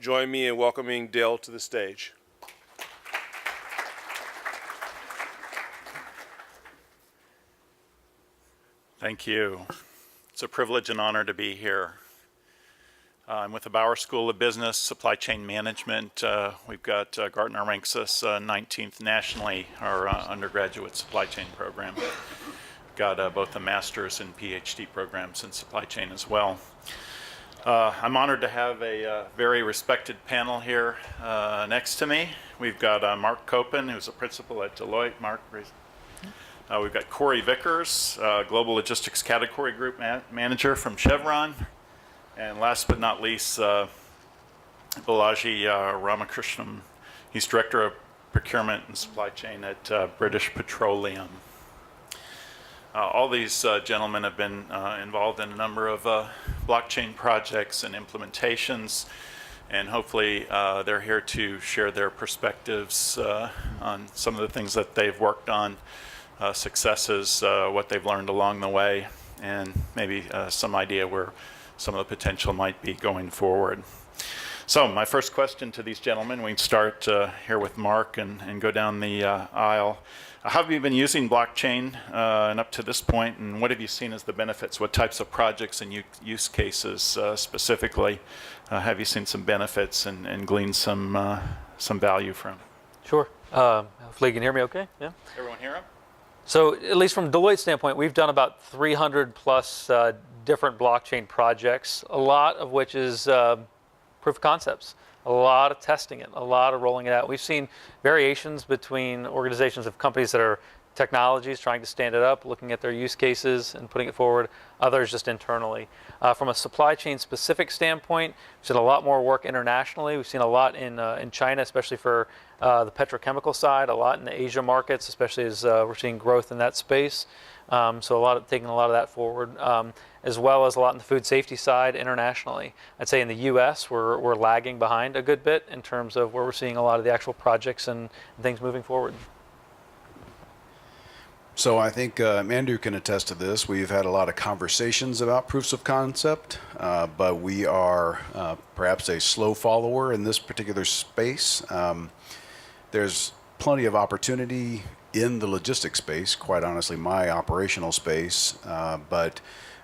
Join me in welcoming Dale to the stage. Thank you. It's a privilege and honor to be here. I'm with the Bauer School of Business, Supply Chain Management. We've got Gartner ranks us 19th nationally, our undergraduate supply chain program. Got both a master's and PhD programs in supply chain as well. I'm honored to have a very respected panel here next to me. We've got Mark Koeppen, who's a principal at Deloitte. Mark, we've got Corey Vickers, Global Logistics Category Group Manager from Chevron. And last but not least, Balaji Ramakrishnan. He's Director of Procurement and Supply Chain at British Petroleum. All these gentlemen have been involved in a number of blockchain projects and implementations, and hopefully they're here to share their perspectives on some of the things that they've worked on, successes, what they've learned along the way, and maybe some idea where some of the potential might be going forward. So my first question to these gentlemen, we can start here with Mark and go down the aisle. How have you been using blockchain and up to this point, and what have you seen as the benefits? What types of projects and use cases specifically have you seen some benefits and gleaned some value from? Sure. Hopefully you can hear me okay. Yeah. Everyone hear him? So at least from Deloitte's standpoint, we've done about 300 plus different blockchain projects, a lot of which is proof of concepts, a lot of testing it, a lot of rolling it out. We've seen variations between organizations of companies that are technologies trying to stand it up, looking at their use cases and putting it forward, others just internally. From a supply chain specific standpoint, we've seen a lot more work internationally. We've seen a lot in China, especially for the petrochemical side, a lot in the Asia markets, especially as we're seeing growth in that space. So taking a lot of that forward, as well as a lot in the food safety side internationally. I'd say in the U.S. we're lagging behind a good bit in terms of where we're seeing a lot of the actual projects and things moving forward. So I think Andrew can attest to this. We've had a lot of conversations about proofs of concept, but we are perhaps a slow follower in this particular space. There's plenty of opportunity in the logistics space, quite honestly, my operational space, but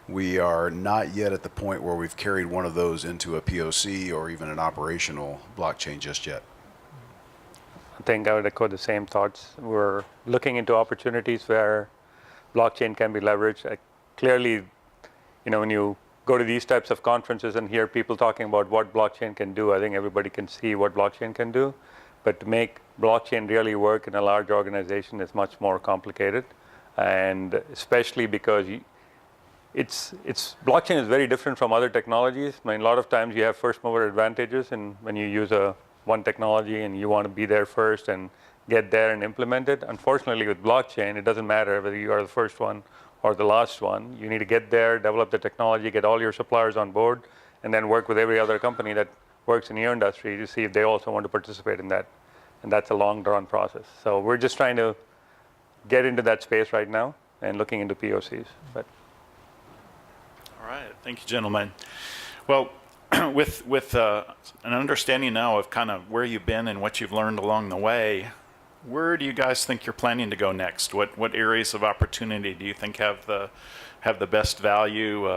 we are not yet at the point where we've carried one of those into a POC or even an operational blockchain just yet. I think I would echo the same thoughts. We're looking into opportunities where blockchain can be leveraged. Clearly, when you go to these types of conferences and hear people talking about what blockchain can do, I think everybody can see what blockchain can do. But to make blockchain really work in a large organization is much more complicated, and especially because blockchain is very different from other technologies. I mean, a lot of times you have first mover advantages, and when you use one technology and you want to be there first and get there and implement it. Unfortunately, with blockchain, it doesn't matter whether you are the first one or the last one. You need to get there, develop the technology, get all your suppliers on board, and then work with every other company that works in your industry to see if they also want to participate in that. And that's a long drawn process. So we're just trying to get into that space right now and looking into POCs. But all right, thank you, gentlemen. Well, with an understanding now of kind of where you've been and what you've learned along the way, where do you guys think you're planning to go next? What areas of opportunity do you think have the best value,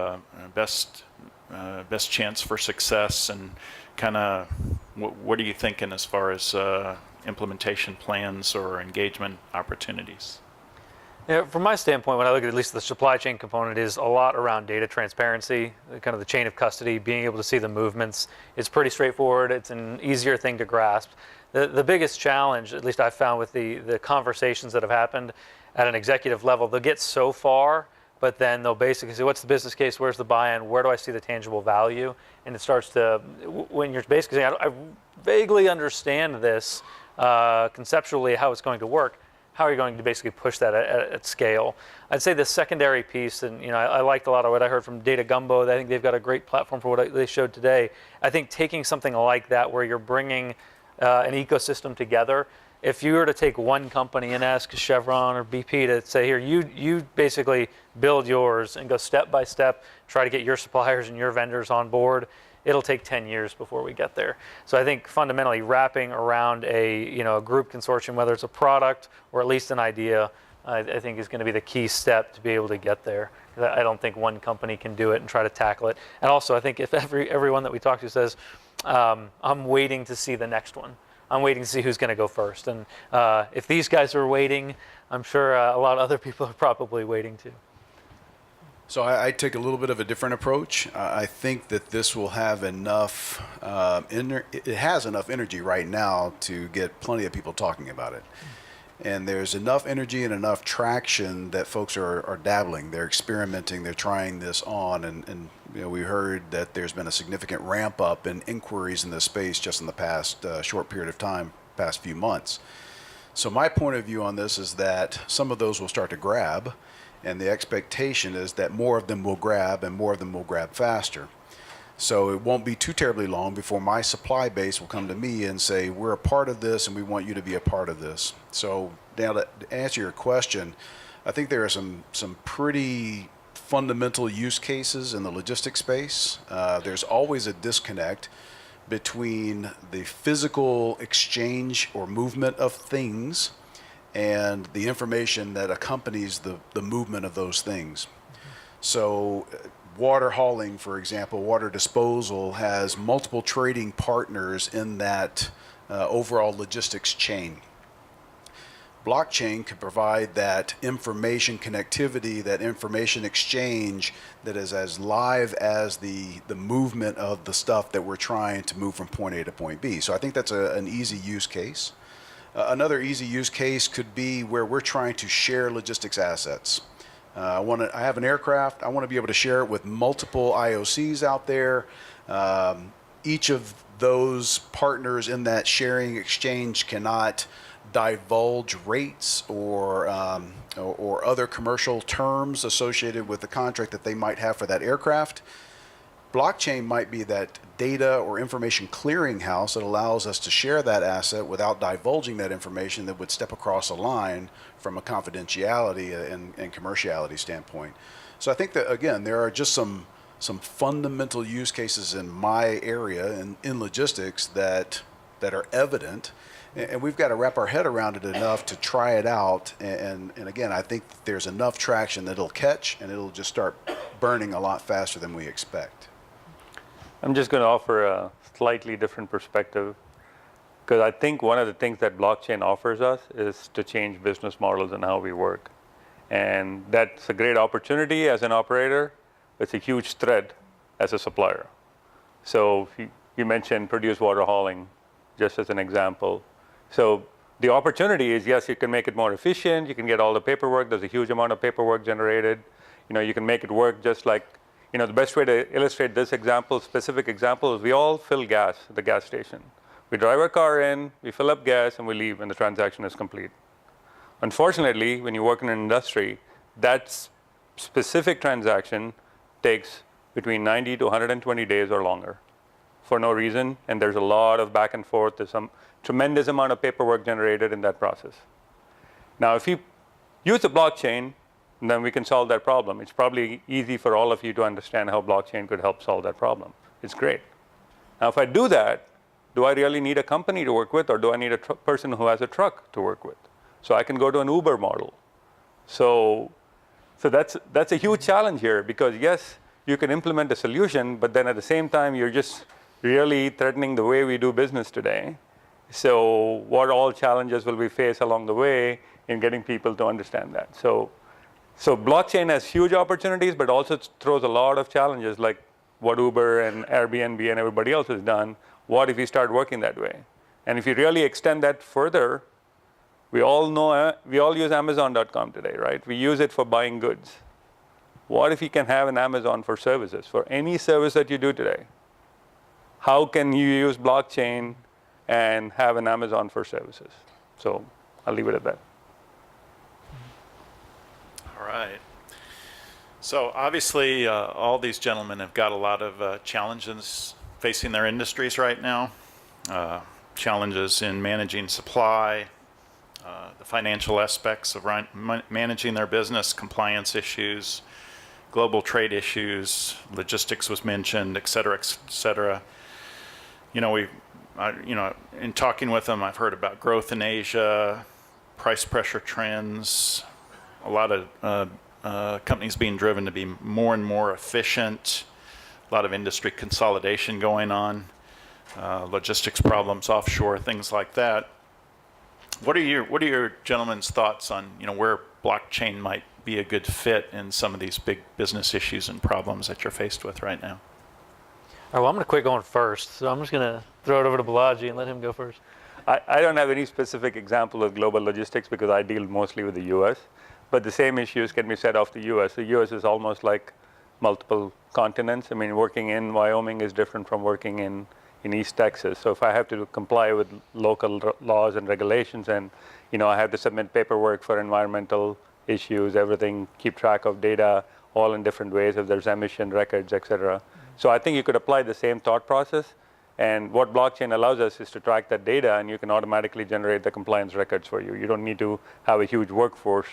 best chance for success, and kind of what are you thinking as far as implementation plans or engagement opportunities? Yeah, from my standpoint, when I look at least the supply chain component, is a lot around data transparency, kind of the chain of custody, being able to see the movements. It's pretty straightforward. It's an easier thing to grasp. The biggest challenge, at least I've found with the conversations that have happened at an executive level, they'll get so far, but then they'll basically say, what's the business case? Where's the buy-in? Where do I see the tangible value? And it starts to, when you're basically saying, I vaguely understand this conceptually, how it's going to work. How are you going to basically push that at scale? I'd say the secondary piece, and I liked a lot of what I heard from Data Gumbo. I think they've got a great platform for what they showed today. I think taking something like that, where you're bringing an ecosystem together. If you were to take one company and ask Chevron or BP to say, here, you basically build yours and go step by step, try to get your suppliers and your vendors on board, it'll take 10 years before we get there. So I think fundamentally wrapping around a group consortium, whether it's a product or at least an idea, I think is going to be the key step to be able to get there. I don't think one company can do it and try to tackle it. And also, I think if everyone that we talk to says, I'm waiting to see the next one. I'm waiting to see who's going to go first. And if these guys are waiting, I'm sure a lot of other people are probably waiting too. So I take a little bit of a different approach. I think that this will have enough, it has enough energy right now to get plenty of people talking about it. And there's enough energy and enough traction that folks are dabbling, they're experimenting, they're trying this on. And we heard that there's been a significant ramp up in inquiries in this space just in the past short period of time, past few months. So my point of view on this is that some of those will start to grab, and the expectation is that more of them will grab and more of them will grab faster. So it won't be too terribly long before my supply base will come to me and say, we're a part of this and we want you to be a part of this. So now to answer your question, I think there are some pretty fundamental use cases in the logistics space. There's always a disconnect between the physical exchange or movement of things and the information that accompanies the movement of those things. So water hauling, for example, water disposal has multiple trading partners in that overall logistics chain. Blockchain can provide that information connectivity, that information exchange that is as live as the movement of the stuff that we're trying to move from point A to point B. So I think that's an easy use case. Another easy use case could be where we're trying to share logistics assets. I have an aircraft. I want to be able to share it with multiple IOCs out there. Each of those partners in that sharing exchange cannot divulge rates or other commercial terms associated with the contract that they might have for that aircraft. Blockchain might be that data or information clearinghouse that allows us to share that asset without divulging that information that would step across a line from a confidentiality and commerciality standpoint. So I think that, again, there are just some fundamental use cases in my area in logistics that are evident, and we've got to wrap our head around it enough to try it out. And again, I think there's enough traction that it'll catch and it'll just start burning a lot faster than we expect. I'm just going to offer a slightly different perspective, because I think one of the things that blockchain offers us is to change business models and how we work. And that's a great opportunity as an operator. It's a huge threat as a supplier. So you mentioned produced water hauling, just as an example. So the opportunity is, yes, you can make it more efficient. You can get all the paperwork. There's a huge amount of paperwork generated. You can make it work just like, the best way to illustrate this specific example is we all fill gas at the gas station. We drive our car in, we fill up gas, and we leave when the transaction is complete. Unfortunately, when you work in an industry, that specific transaction takes between 90 to 120 days or longer for no reason, and there's a lot of back and forth. There's some tremendous amount of paperwork generated in that process. Now, if you use the blockchain, then we can solve that problem. It's probably easy for all of you to understand how blockchain could help solve that problem. It's great. Now, if I do that, do I really need a company to work with, or do I need a person who has a truck to work with? So I can go to an Uber model. So that's a huge challenge here, because yes, you can implement a solution, but then at the same time, you're just really threatening the way we do business today. So what all challenges will we face along the way in getting people to understand that? So blockchain has huge opportunities, but also throws a lot of challenges, like what Uber and Airbnb and everybody else has done. What if we start working that way? And if you really extend that further, we all use Amazon.com today, right? We use it for buying goods. What if you can have an Amazon for services, for any service that you do today? How can you use blockchain and have an Amazon for services? So I'll leave it at that. All right. So obviously, all these gentlemen have got a lot of challenges facing their industries right now. Challenges in managing supply, the financial aspects of managing their business, compliance issues, global trade issues, logistics was mentioned, et cetera, et cetera. You know, in talking with them, I've heard about growth in Asia, price pressure trends, a lot of companies being driven to be more and more efficient, a lot of industry consolidation going on, logistics problems offshore, things like that. What are your gentlemen's thoughts on, you know, where blockchain might be a good fit in some of these big business issues and problems that you're faced with right now? All right, well, I'm going to quit going first, so I'm just going to throw it over to Balaji and let him go first. I don't have any specific example of global logistics because I deal mostly with the US, but the same issues can be said of the US. The US is almost like multiple continents. I mean, working in Wyoming is different from working in East Texas. So if I have to comply with local laws and regulations, and you know, I have to submit paperwork for environmental issues, everything, keep track of data, all in different ways, if there's emission records, et cetera. So I think you could apply the same thought process. And what blockchain allows us is to track that data, and you can automatically generate the compliance records for you. You don't need to have a huge workforce,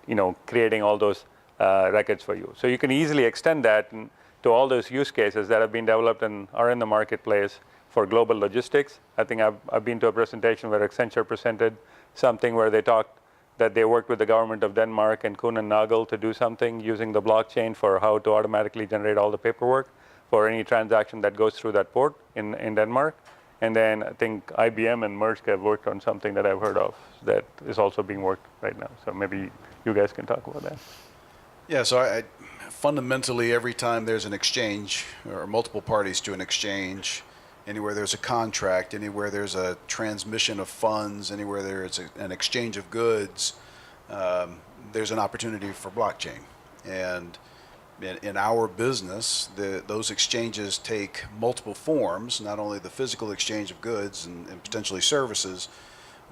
you know, creating all those records for you. So you can easily extend that to all those use cases that have been developed and are in the marketplace for global logistics. I think I've been to a presentation where Accenture presented something where they talked that they worked with the government of Denmark and Kuhn and Nagel to do something using the blockchain for how to automatically generate all the paperwork for any transaction that goes through that port in Denmark. And then I think IBM and Maersk have worked on something that I've heard of that is also being worked right now. So maybe you guys can talk about that. Yeah, so I fundamentally, every time there's an exchange or multiple parties to an exchange, anywhere there's a contract, anywhere there's a transmission of funds, anywhere there's an exchange of goods, there's an opportunity for blockchain. And in our business, those exchanges take multiple forms, not only the physical exchange of goods and potentially services,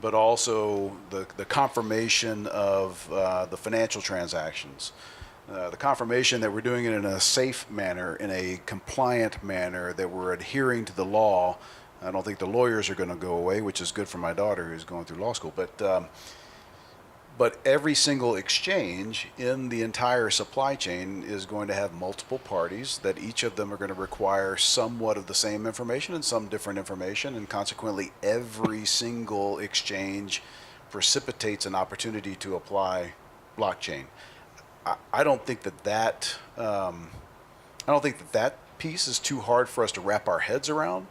but also the confirmation of the financial transactions. The confirmation that we're doing it in a safe manner, in a compliant manner, that we're adhering to the law. I don't think the lawyers are going to go away, which is good for my daughter who's going through law school. But every single exchange in the entire supply chain is going to have multiple parties that each of them are going to require somewhat of the same information and some different information, and consequently every single exchange precipitates an opportunity to apply blockchain. I don't think that piece is too hard for us to wrap our heads around.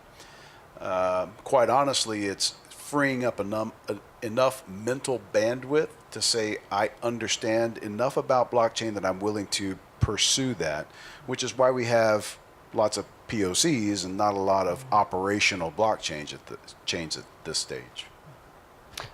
Quite honestly, it's freeing up enough mental bandwidth to say I understand enough about blockchain that I'm willing to pursue that, which is why we have lots of POCs and not a lot of operational blockchain at this stage.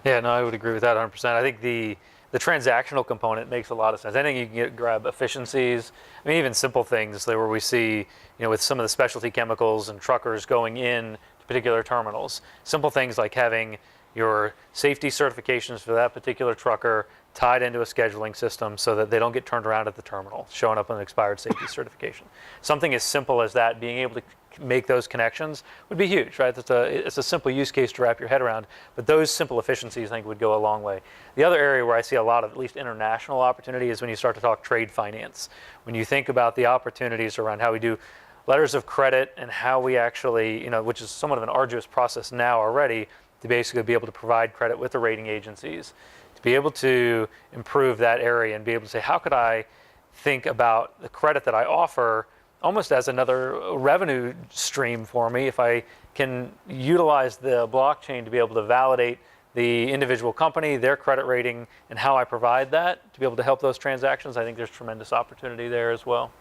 Yeah, no, I would agree with that 100%. I think the transactional component makes a lot of sense. I think you can grab efficiencies. I mean, even simple things like where we see, you know, with some of the specialty chemicals and truckers going in to particular terminals. Simple things like having your safety certifications for that particular trucker tied into a scheduling system so that they don't get turned around at the terminal, showing up on an expired safety certification. Something as simple as that, being able to make those connections would be huge, right? It's a simple use case to wrap your head around, but those simple efficiencies I think would go a long way. The other area where I see a lot of at least international opportunity is when you start to talk trade finance. When you think about the opportunities around how we do letters of credit and how we actually, you know, which is somewhat of an arduous process now already, to basically be able to provide credit with the rating agencies, to be able to improve that area and be able to say, how could I think about the credit that I offer almost as another revenue stream for me if I can utilize the blockchain to be able to validate the individual company, their credit rating, and how I provide that to be able to help those transactions. I think there's tremendous opportunity there as well.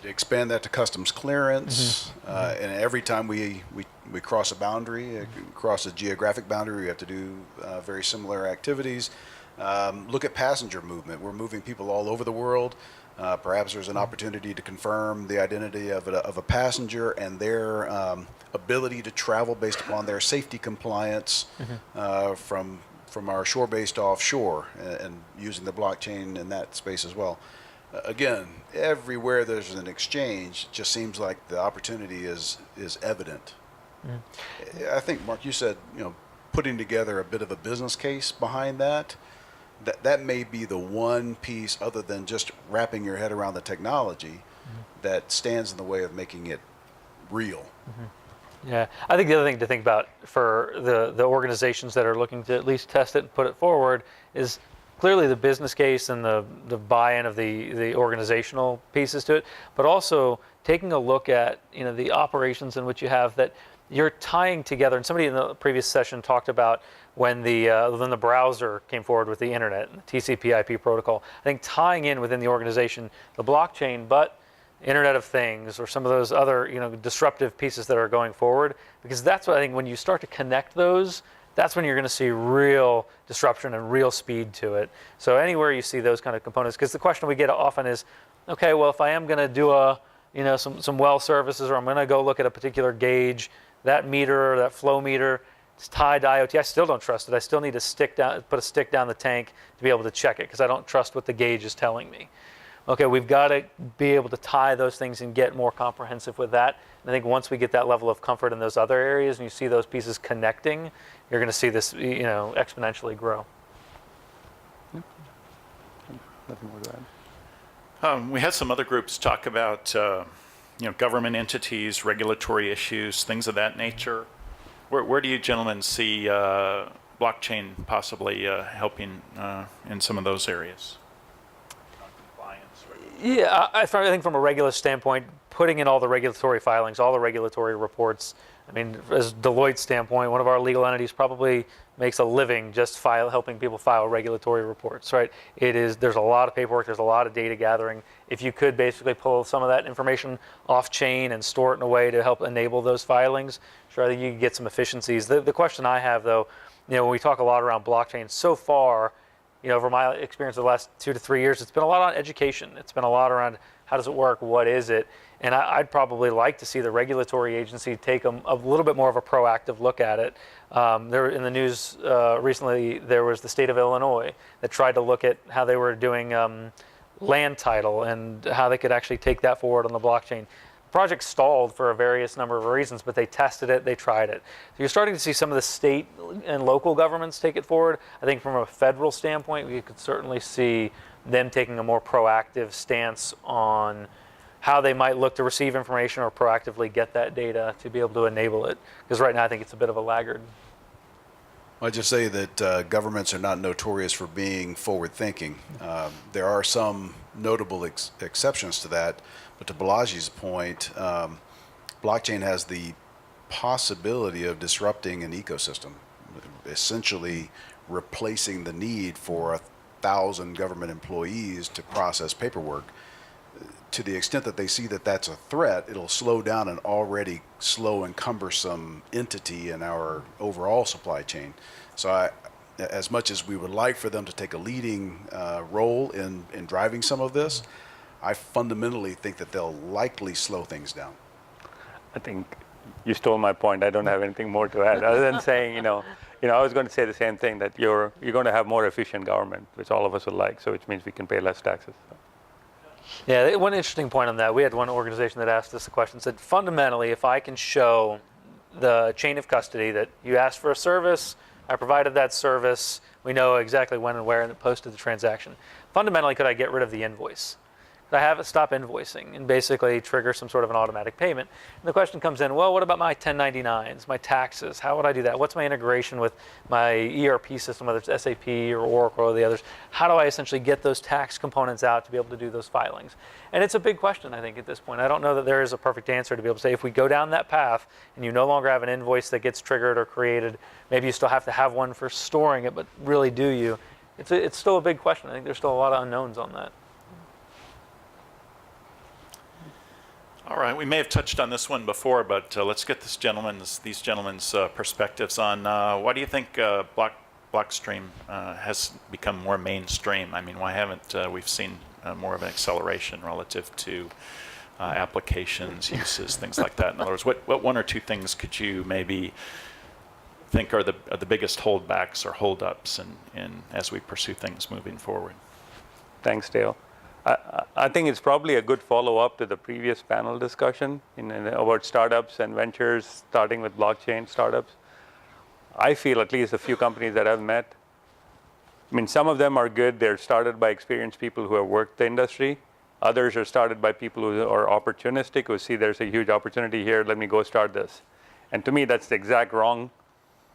To expand that to customs clearance, and every time we cross a boundary, cross a geographic boundary, we have to do very similar activities. Look at passenger movement. We're moving people all over the world. Perhaps there's an opportunity to confirm the identity of a passenger and their ability to travel based upon their safety compliance from our shore-based offshore, and using the blockchain in that space as well. Again, everywhere there's an exchange, it just seems like the opportunity is evident. I think, Mark, you said, you know, putting together a bit of a business case behind that may be the one piece, other than just wrapping your head around the technology that stands in the way of making it real. Yeah, I think the other thing to think about for the organizations that are looking to at least test it and put it forward is clearly the business case and the buy-in of the organizational pieces to it, but also taking a look at the operations in which you have that you're tying together. And somebody in the previous session talked about when the browser came forward with the internet and the TCP/IP protocol. I think tying in within the organization the blockchain, but Internet of Things or some of those other disruptive pieces that are going forward, because that's what I think when you start to connect those, that's when you're going to see real disruption and real speed to it. So anywhere you see those kind of components, because the question we get often is, okay, well, if I am going to do some well services, or I'm going to go look at a particular gauge, that meter or that flow meter, it's tied to IoT. I still don't trust it. I still need to put a stick down the tank to be able to check it because I don't trust what the gauge is telling me. Okay, we've got to be able to tie those things and get more comprehensive with that. And I think once we get that level of comfort in those other areas and you see those pieces connecting, you're going to see this exponentially grow. Nothing more to add. We had some other groups talk about government entities, regulatory issues, things of that nature. Where do you gentlemen see blockchain possibly helping in some of those areas? Yeah, I think from a regular standpoint, putting in all the regulatory filings, all the regulatory reports. I mean, as Deloitte's standpoint, one of our legal entities probably makes a living just helping people file regulatory reports, right? There's a lot of paperwork, there's a lot of data gathering. If you could basically pull some of that information off chain and store it in a way to help enable those filings, sure, I think you can get some efficiencies. The question I have though, when we talk a lot around blockchain, so far, over my experience of the last 2 to 3 years, it's been a lot on education. It's been a lot around how does it work, what is it? And I'd probably like to see the regulatory agency take a little bit more of a proactive look at it. There in the news recently, there was the state of Illinois that tried to look at how they were doing land title and how they could actually take that forward on the blockchain. The project stalled for a various number of reasons, but they tested it, they tried it. So you're starting to see some of the state and local governments take it forward. I think from a federal standpoint, we could certainly see them taking a more proactive stance on how they might look to receive information or proactively get that data to be able to enable it. Because right now I think it's a bit of a laggard. I'd just say that governments are not notorious for being forward-thinking. There are some notable exceptions to that, but to Balaji's point, blockchain has the possibility of disrupting an ecosystem, essentially replacing the need for 1,000 government employees to process paperwork. To the extent that they see that that's a threat, it'll slow down an already slow and cumbersome entity in our overall supply chain. So as much as we would like for them to take a leading role in driving some of this, I fundamentally think that they'll likely slow things down. I think you stole my point. I don't have anything more to add other than saying, I was going to say the same thing, that you're going to have more efficient government, which all of us would like, so which means we can pay less taxes. Yeah, one interesting point on that, we had one organization that asked us a question, said fundamentally, if I can show the chain of custody that you asked for a service, I provided that service, we know exactly when and where, and it posted the transaction. Fundamentally, could I get rid of the invoice? Could I have it stop invoicing and basically trigger some sort of an automatic payment? And the question comes in, well, what about my 1099s, my taxes? How would I do that? What's my integration with my ERP system, whether it's SAP or Oracle or the others? How do I essentially get those tax components out to be able to do those filings? And it's a big question, I think, at this point. I don't know that there is a perfect answer to be able to say, if we go down that path and you no longer have an invoice that gets triggered or created, maybe you still have to have one for storing it, but really do you? It's still a big question. I think there's still a lot of unknowns on that. All right, we may have touched on this one before, but let's get these gentlemen's perspectives on why do you think Blockstream has become more mainstream? I mean, why haven't we seen more of an acceleration relative to applications, uses, things like that? In other words, what one or two things could you maybe think are the biggest holdbacks or holdups in as we pursue things moving forward? Thanks, Dale. I think it's probably a good follow-up to the previous panel discussion about startups and ventures, starting with blockchain startups. I feel, at least a few companies that I've met, I mean, some of them are good. They're started by experienced people who have worked the industry. Others are started by people who are opportunistic, who see there's a huge opportunity here, let me go start this. And to me, that's the exact wrong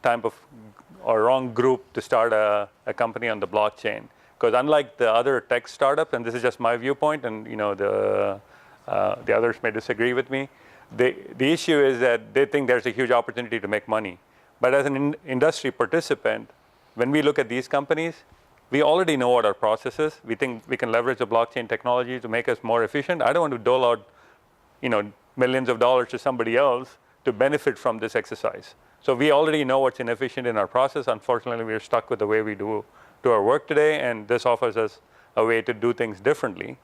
type of, or wrong group to start a company on the blockchain. Because unlike the other tech startup, and this is just my viewpoint, and the others may disagree with me, the issue is that they think there's a huge opportunity to make money. But as an industry participant, when we look at these companies, we already know what our process is. We think we can leverage the blockchain technology to make us more efficient. I don't want to dole out, millions of dollars to somebody else to benefit from this exercise. So we already know what's inefficient in our process. Unfortunately, we're stuck with the way we do our work today, and this offers us a way to do things differently.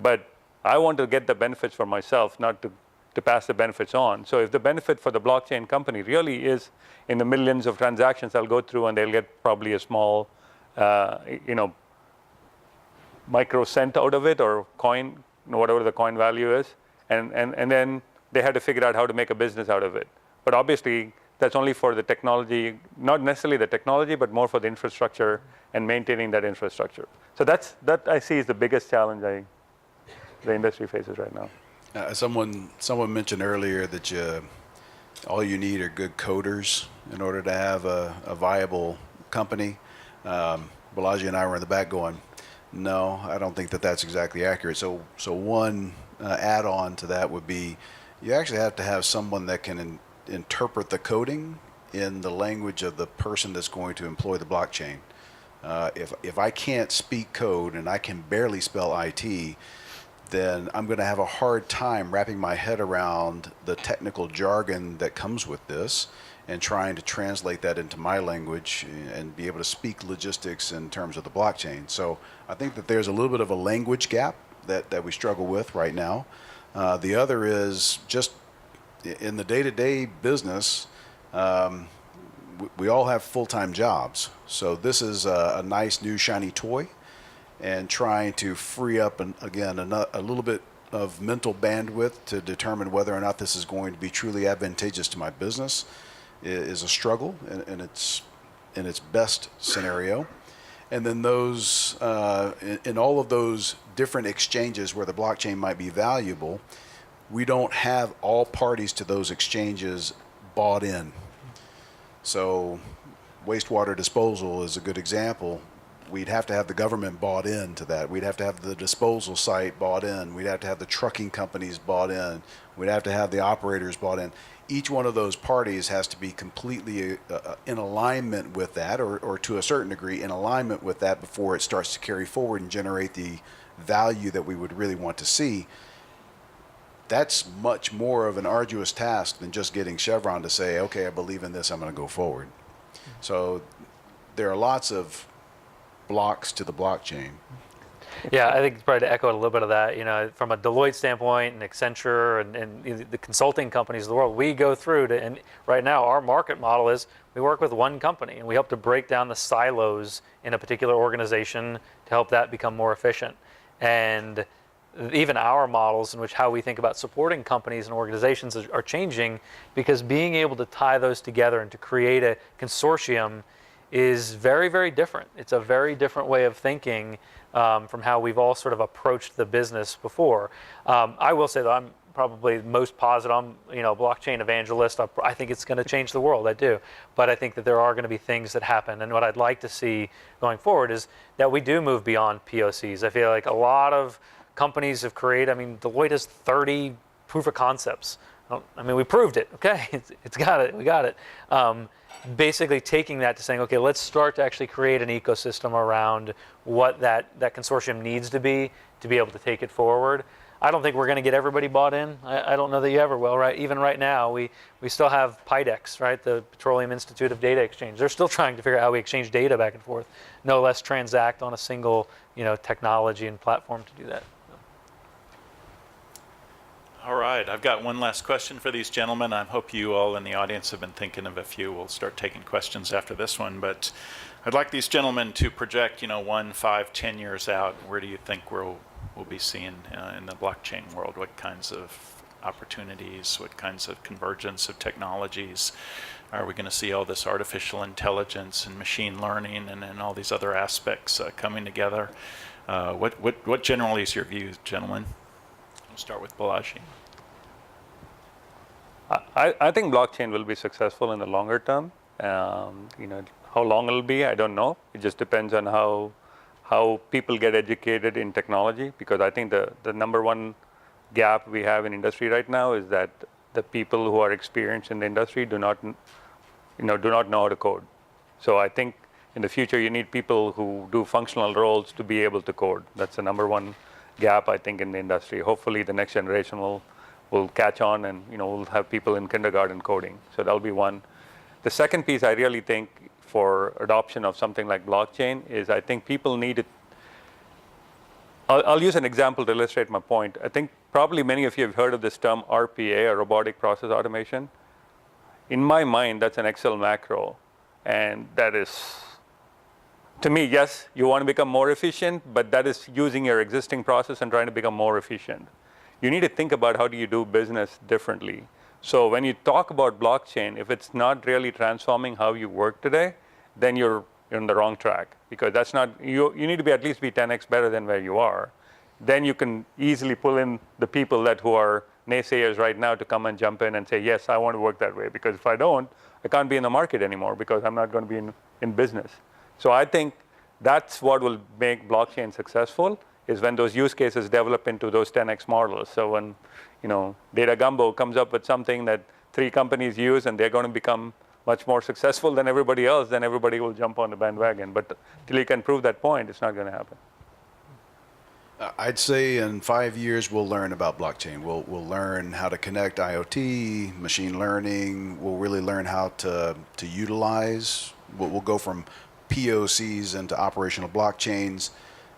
But I want to get the benefits for myself, not to pass the benefits on. So if the benefit for the blockchain company really is in the millions of transactions I'll go through, and they'll get probably a small, micro cent out of it, or coin, whatever the coin value is, and then they had to figure out how to make a business out of it. But obviously, that's only for the technology, not necessarily the technology, but more for the infrastructure and maintaining that infrastructure. So that I see is the biggest challenge the industry faces right now. Someone mentioned earlier that all you need are good coders in order to have a viable company. Balaji and I were in the back going, no, I don't think that's exactly accurate. So one add-on to that would be, you actually have to have someone that can interpret the coding in the language of the person that's going to employ the blockchain. If I can't speak code and I can barely spell IT, then I'm going to have a hard time wrapping my head around the technical jargon that comes with this and trying to translate that into my language and be able to speak logistics in terms of the blockchain. So I think that there's a little bit of a language gap that we struggle with right now. The other is just in the day-to-day business, we all have full-time jobs. So this is a nice new shiny toy, and trying to free up, again, a little bit of mental bandwidth to determine whether or not this is going to be truly advantageous to my business is a struggle in its best scenario. And then those, in all of those different exchanges where the blockchain might be valuable, we don't have all parties to those exchanges bought in. So wastewater disposal is a good example. We'd have to have the government bought into that. We'd have to have the disposal site bought in. We'd have to have the trucking companies bought in. We'd have to have the operators bought in. Each one of those parties has to be completely in alignment with that, or to a certain degree in alignment with that, before it starts to carry forward and generate the value that we would really want to see. That's much more of an arduous task than just getting Chevron to say, okay, I believe in this, I'm going to go forward. So there are lots of blocks to the blockchain. Yeah, I think probably to echo a little bit of that, from a Deloitte standpoint and Accenture and the consulting companies of the world, we go through and right now our market model is we work with one company and we help to break down the silos in a particular organization to help that become more efficient. And even our models in which how we think about supporting companies and organizations are changing, because being able to tie those together and to create a consortium is very, very different. It's a very different way of thinking from how we've all sort of approached the business before. I will say that I'm probably most positive. I'm, a blockchain evangelist. I think it's going to change the world. I do. But I think that there are going to be things that happen. And what I'd like to see going forward is that we do move beyond POCs. I feel like a lot of companies have created, Deloitte has 30 proof of concepts. We proved it. Okay, it's got it. We got it. Basically taking that to saying, okay, let's start to actually create an ecosystem around what that consortium needs to be able to take it forward. I don't think we're going to get everybody bought in. I don't know that you ever will, right? Even right now, we still have PIDEX, right? The Petroleum Institute of Data Exchange. They're still trying to figure out how we exchange data back and forth, no less transact on a single, technology and platform to do that. All right, I've got one last question for these gentlemen. I hope you all in the audience have been thinking of a few. We'll start taking questions after this one, but I'd like these gentlemen to project, 1, 5, 10 years out. Where do you think we'll be seeing in the blockchain world? What kinds of opportunities? What kinds of convergence of technologies? Are we going to see all this artificial intelligence and machine learning and all these other aspects coming together? What generally is your view, gentlemen? We'll start with Balaji. I think blockchain will be successful in the longer term. How long it'll be, I don't know. It just depends on how people get educated in technology, because I think the number one gap we have in industry right now is that the people who are experienced in the industry do not know how to code. So I think in the future you need people who do functional roles to be able to code. That's the number one gap, I think, in the industry. Hopefully the next generation will catch on, and we'll have people in kindergarten coding. So that'll be one. The second piece I really think for adoption of something like blockchain is, I think people need it. I'll use an example to illustrate my point. I think probably many of you have heard of this term RPA, or robotic process automation. In my mind, that's an Excel macro. And that is, to me, yes, you want to become more efficient, but that is using your existing process and trying to become more efficient. You need to think about how do you do business differently. So when you talk about blockchain, if it's not really transforming how you work today, then you're on the wrong track, because that's not, you need to be at least be 10x better than where you are. Then you can easily pull in the people who are naysayers right now to come and jump in and say, yes, I want to work that way, because if I don't, I can't be in the market anymore, because I'm not going to be in business. So I think that's what will make blockchain successful, is when those use cases develop into those 10x models. So when Data Gumbo comes up with something that 3 companies use and they're going to become much more successful than everybody else, then everybody will jump on the bandwagon. But till you can prove that point, it's not going to happen. I'd say in 5 years we'll learn about blockchain. We'll learn how to connect IoT, machine learning. We'll really learn how to utilize. We'll go from POCs into operational blockchains.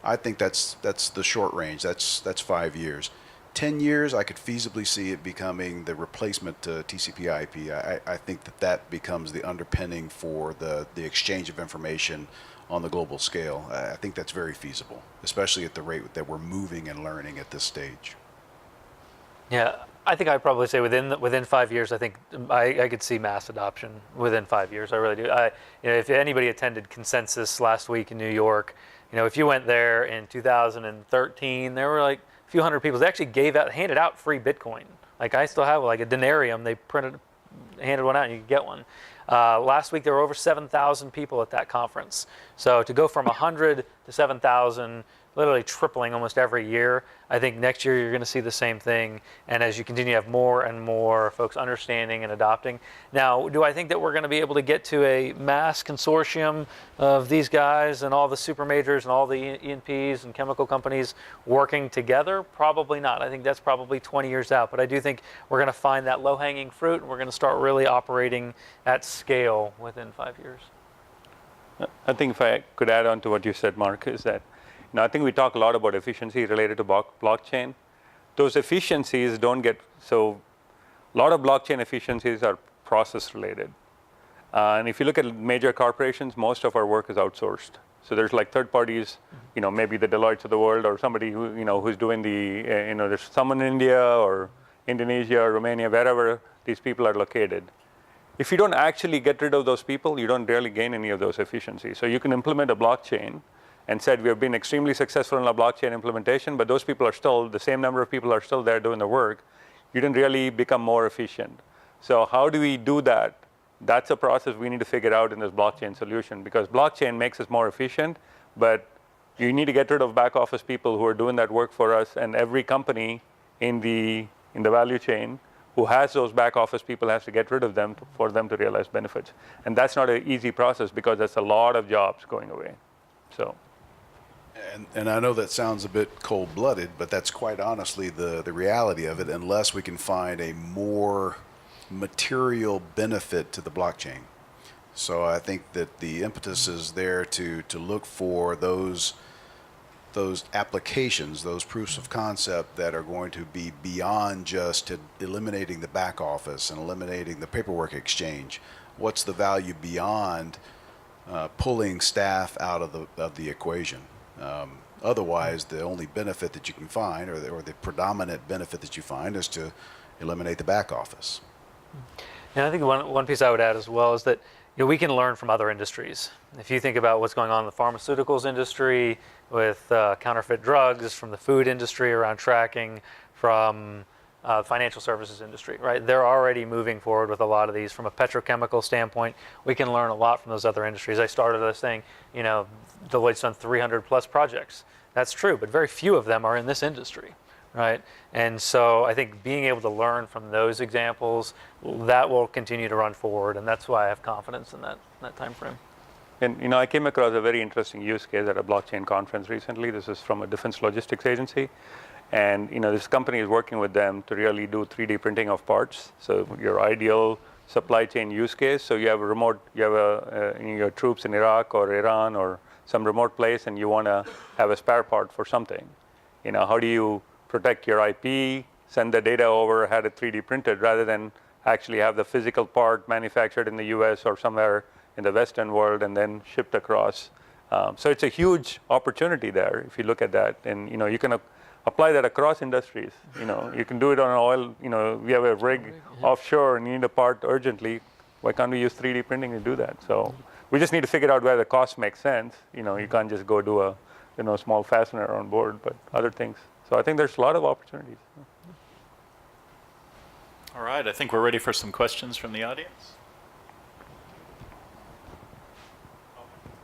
I think that's the short range. That's 5 years. 10 years, I could feasibly see it becoming the replacement to TCP/IP. I think that becomes the underpinning for the exchange of information on the global scale. I think that's very feasible, especially at the rate that we're moving and learning at this stage. Yeah, I think I'd probably say within 5 years, I think I could see mass adoption within 5 years. I really do. If anybody attended Consensus last week in New York, if you went there in 2013, there were like a few hundred people. They actually handed out free Bitcoin. Like, I still have like a denarium. They handed one out and you could get one. Last week there were over 7,000 people at that conference. So to go from 100 to 7,000, literally tripling almost every year, I think next year you're going to see the same thing. And as you continue to have more and more folks understanding and adopting. Now, do I think that we're going to be able to get to a mass consortium of these guys and all the super majors and all the E&Ps and chemical companies working together? Probably not. I think that's probably 20 years out. But I do think we're going to find that low-hanging fruit, and we're going to start really operating at scale within 5 years. I think if I could add on to what you said, Mark, is that I think we talk a lot about efficiency related to blockchain. Those efficiencies don't get, so a lot of blockchain efficiencies are process related. And if you look at major corporations, most of our work is outsourced. So there's like third parties, maybe the Deloittes of the world, or somebody who's doing there's someone in India or Indonesia or Romania, wherever these people are located. If you don't actually get rid of those people, you don't really gain any of those efficiencies. So you can implement a blockchain and said we have been extremely successful in our blockchain implementation, but those people are still, the same number of people are still there doing the work. You didn't really become more efficient. So how do we do that? That's a process we need to figure out in this blockchain solution, because blockchain makes us more efficient, but you need to get rid of back office people who are doing that work for us, and every company in the value chain who has those back office people has to get rid of them for them to realize benefits. And that's not an easy process, because that's a lot of jobs going away. So. And I know that sounds a bit cold-blooded, but that's quite honestly the reality of it, unless we can find a more material benefit to the blockchain. So I think that the impetus is there to look for those applications, those proofs of concept that are going to be beyond just eliminating the back office and eliminating the paperwork exchange. What's the value beyond pulling staff out of the equation? Otherwise, the only benefit that you can find, or the predominant benefit that you find, is eliminate the back office. And I think one piece I would add as well is that we can learn from other industries. If you think about what's going on in the pharmaceuticals industry with counterfeit drugs, from the food industry around tracking, from financial services industry, right? They're already moving forward with a lot of these. From a petrochemical standpoint, we can learn a lot from those other industries. I started by saying, Deloitte's done 300 plus projects. That's true, but very few of them are in this industry. Right, and so I think being able to learn from those examples, that will continue to run forward, and that's why I have confidence in that time frame. And I came across a very interesting use case at a blockchain conference recently. This is from a defense logistics agency, and this company is working with them to really do 3D printing of parts. So your ideal supply chain use case. So you have your troops in Iraq or Iran or some remote place, and you want to have a spare part for something. How do you protect your IP, send the data over, had it 3D printed, rather than actually have the physical part manufactured in the US or somewhere in the Western world and then shipped across. So it's a huge opportunity there if you look at that. And you can apply that across industries. You can do it on oil. We have a rig offshore and you need a part urgently. Why can't we use 3D printing to do that? So we just need to figure out where the cost makes sense. You can't just go do a small fastener on board, but other things. So I think there's a lot of opportunities. All right, I think we're ready for some questions from the audience.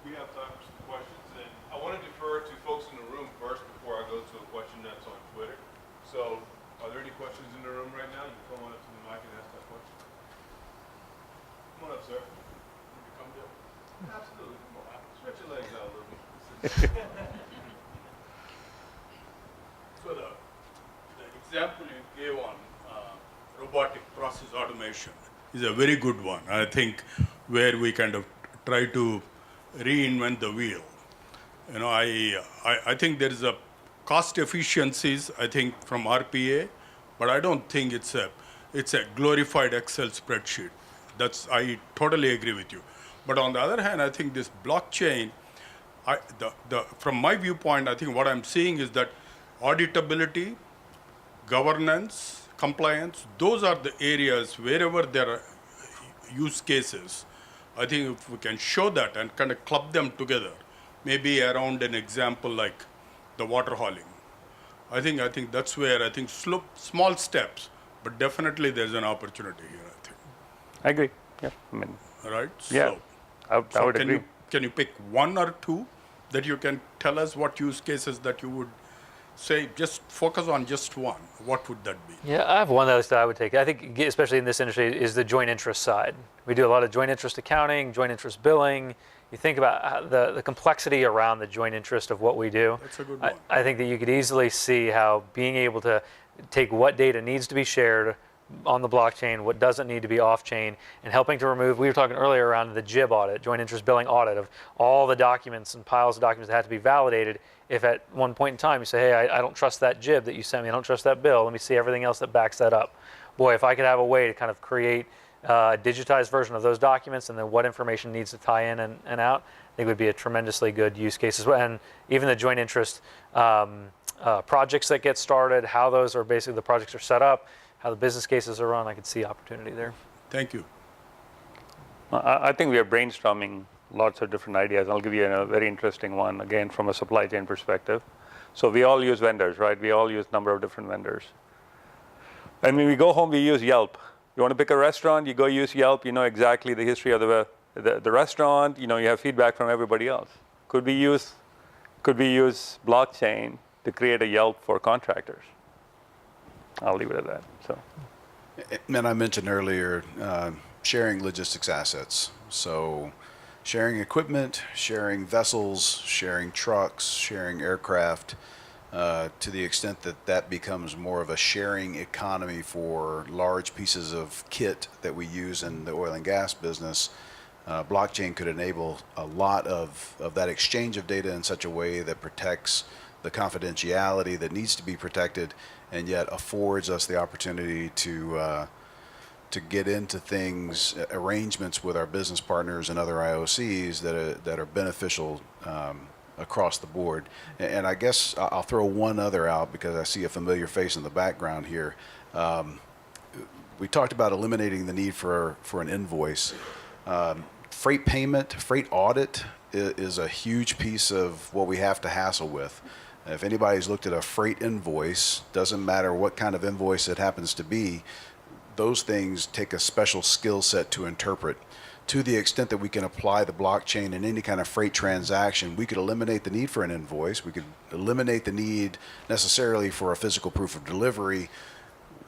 We have time for some questions, and I want to defer to folks in the room first before I go to a question that's on Twitter. So, are there any questions in the room right now? You can come on up to the mic and ask that question. Come on up, sir. You can come down. Absolutely. Come on. Stretch your legs out a little bit. So the example you gave on robotic process automation is a very good one. I think where we kind of try to reinvent the wheel. I think there is a cost efficiencies, I think, from RPA, but I don't think it's a glorified Excel spreadsheet. I totally agree with you. But on the other hand, I think this blockchain, from my viewpoint, I think what I'm seeing is that auditability, governance, compliance, those are the areas wherever there are use cases. I think if we can show that and kind of club them together, maybe around an example like the water hauling. I think that's where I think small steps, but definitely there's an opportunity here, I think. I agree. Yeah. All right? Yeah. So, I would agree. Can you pick one or two that you can tell us what use cases that you would say, just focus on just one? What would that be? Yeah, I have one that I would take. I think, especially in this industry, is the joint interest side. We do a lot of joint interest accounting, joint interest billing. You think about the complexity around the joint interest of what we do. That's a good one. I think that you could easily see how being able to take what data needs to be shared on the blockchain, what doesn't need to be off-chain, and helping to remove, we were talking earlier around the JIB audit, joint interest billing audit, of all the documents and piles of documents that have to be validated. If at one point in time you say, hey, I don't trust that JIB that you sent me, I don't trust that bill, let me see everything else that backs that up. Boy, if I could have a way to kind of create a digitized version of those documents and then what information needs to tie in and out, I think would be a tremendously good use case as well. And even the joint interest projects that get started, how those are basically, the projects are set up, how the business cases are run, I could see opportunity there. Thank you. I think we are brainstorming lots of different ideas. I'll give you a very interesting one, again, from a supply chain perspective. So we all use vendors, right? We all use a number of different vendors. And when we go home, we use Yelp. You want to pick a restaurant, you go use Yelp, you know exactly the history of the restaurant, you have feedback from everybody else. Could we use blockchain to create a Yelp for contractors? I'll leave it at that. So, And I mentioned earlier sharing logistics assets. So sharing equipment, sharing vessels, sharing trucks, sharing aircraft, to the extent that that becomes more of a sharing economy for large pieces of kit that we use in the oil and gas business. Blockchain could enable a lot of that exchange of data in such a way that protects the confidentiality that needs to be protected, and yet affords us the opportunity to get into things, arrangements with our business partners and other IOCs that are beneficial across the board. And I guess I'll throw one other out because I see a familiar face in the background here. we talked about eliminating the need for an invoice. Freight payment, freight audit is a huge piece of what we have to hassle with. If anybody's looked at a freight invoice, doesn't matter what kind of invoice it happens to be, those things take a special skill set to interpret. To the extent that we can apply the blockchain in any kind of freight transaction, we could eliminate the need for an invoice. We could eliminate the need necessarily for a physical proof of delivery.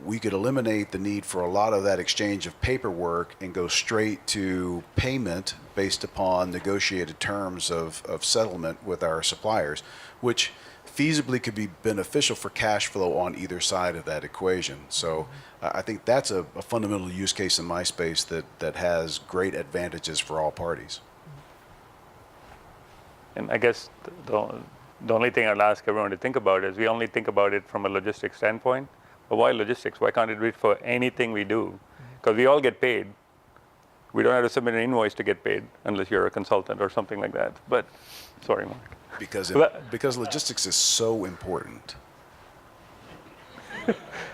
We could eliminate the need for a lot of that exchange of paperwork and go straight to payment based upon negotiated terms of settlement with our suppliers, which feasibly could be beneficial for cash flow on either side of that equation. So I think that's a fundamental use case in my space that has great advantages for all parties. And I guess the only thing I'll ask everyone to think about is we only think about it from a logistics standpoint. But why logistics? Why can't it be for anything we do? Because we all get paid. We don't have to submit an invoice to get paid unless you're a consultant or something like that. But, sorry, Mark. Because logistics is so important.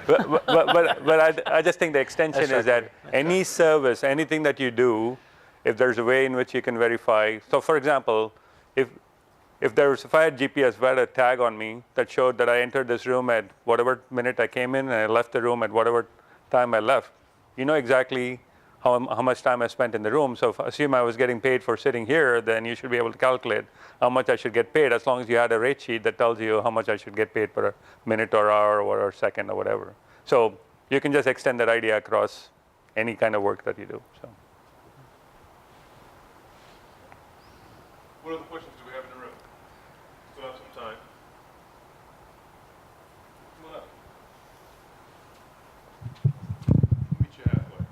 but I just think the extension is that any service, anything that you do, if there's a way in which you can verify. So, for example, if I had GPS, if I had a tag on me that showed that I entered this room at whatever minute I came in and I left the room at whatever time I left, you know exactly how much time I spent in the room. So assume I was getting paid for sitting here, then you should be able to calculate how much I should get paid as long as you had a rate sheet that tells you how much I should get paid per minute or hour or second or whatever. So you can just extend that idea across any kind of work that you do. So. What other questions do we have in the room? Still have some time. Come on up. Meet you halfway.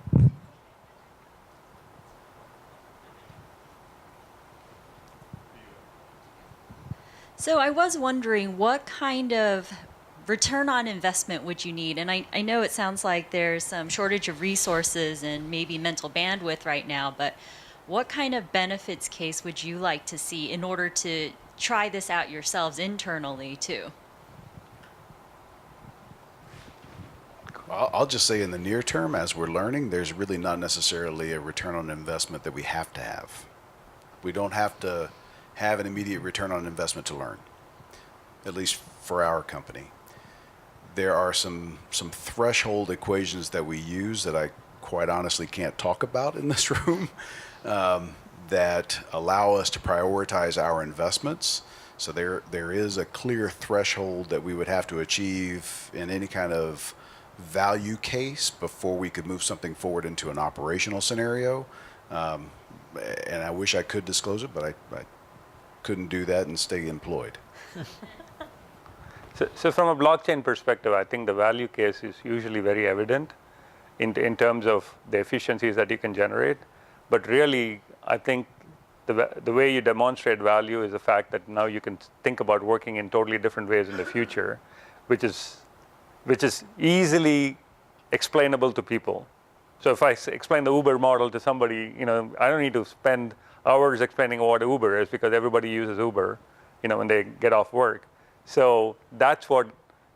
So I was wondering, what kind of return on investment would you need? And I know it sounds like there's some shortage of resources and maybe mental bandwidth right now, but what kind of benefits case would you like to see in order to try this out yourselves internally too? I'll just say in the near term, as we're learning, there's really not necessarily a return on investment that we have to have. We don't have to have an immediate return on investment to learn, at least for our company. There are some threshold equations that we use that I quite honestly can't talk about in this room that allow us to prioritize our investments. So there is a clear threshold that we would have to achieve in any kind of value case before we could move something forward into an operational scenario. And I wish I could disclose it, but I couldn't do that and stay employed. So from a blockchain perspective, I think the value case is usually very evident in terms of the efficiencies that you can generate. But really, I think the way you demonstrate value is the fact that now you can think about working in totally different ways in the future, which is easily explainable to people. So if I explain the Uber model to somebody, I don't need to spend hours explaining what Uber is because everybody uses Uber, when they get off work. So that's what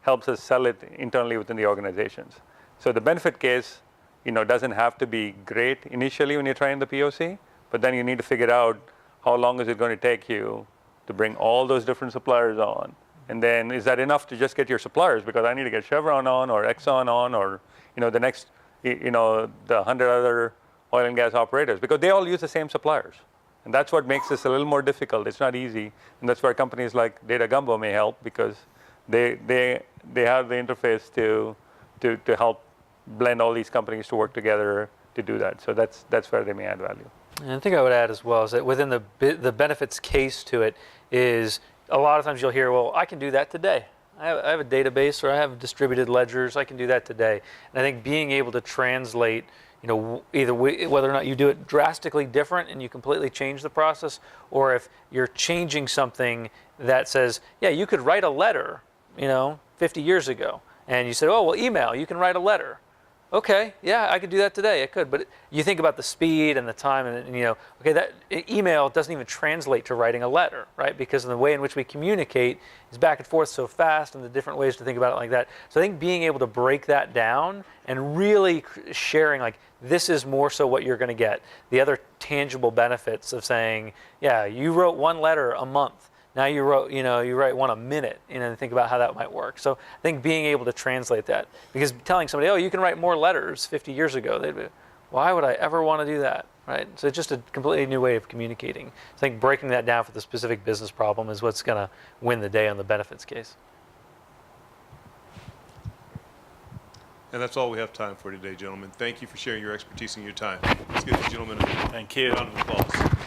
helps us sell it internally within the organizations. So the benefit case, doesn't have to be great initially when you're trying the POC, but then you need to figure out how long is it going to take you to bring all those different suppliers on. And then is that enough to just get your suppliers? Because I need to get Chevron on or Exxon on or, the next, the 100 other oil and gas operators, because they all use the same suppliers. And that's what makes this a little more difficult. It's not easy. And that's where companies like Data Gumbo may help because they have the interface to help blend all these companies to work together to do that. So that's where they may add value. And I think I would add as well is that within the benefits case to it is a lot of times you'll hear, well, I can do that today. I have a database or I have distributed ledgers. I can do that today. And I think being able to translate, either whether or not you do it drastically different and you completely change the process, or if you're changing something that says, yeah, you could write a letter, 50 years ago. And you said, oh, well, email, you can write a letter. okay, yeah, I could do that today. I could, but you think about the speed and the time, and you know, okay, that email doesn't even translate to writing a letter, right? Because of the way in which we communicate is back and forth so fast, and the different ways to think about it like that. So I think being able to break that down and really sharing, like, this is more so what you're going to get. The other tangible benefits of saying, yeah, you wrote one letter a month. Now you write one a minute, and think about how that might work. So I think being able to translate that, because telling somebody, oh, you can write more letters 50 years ago, they'd be, why would I ever want to do that, right? So it's just a completely new way of communicating. I think breaking that down for the specific business problem is what's going to win the day on the benefits case. And that's all we have time for today, gentlemen. Thank you for sharing your expertise and your time. Let's give the gentleman a Thank you. round of applause.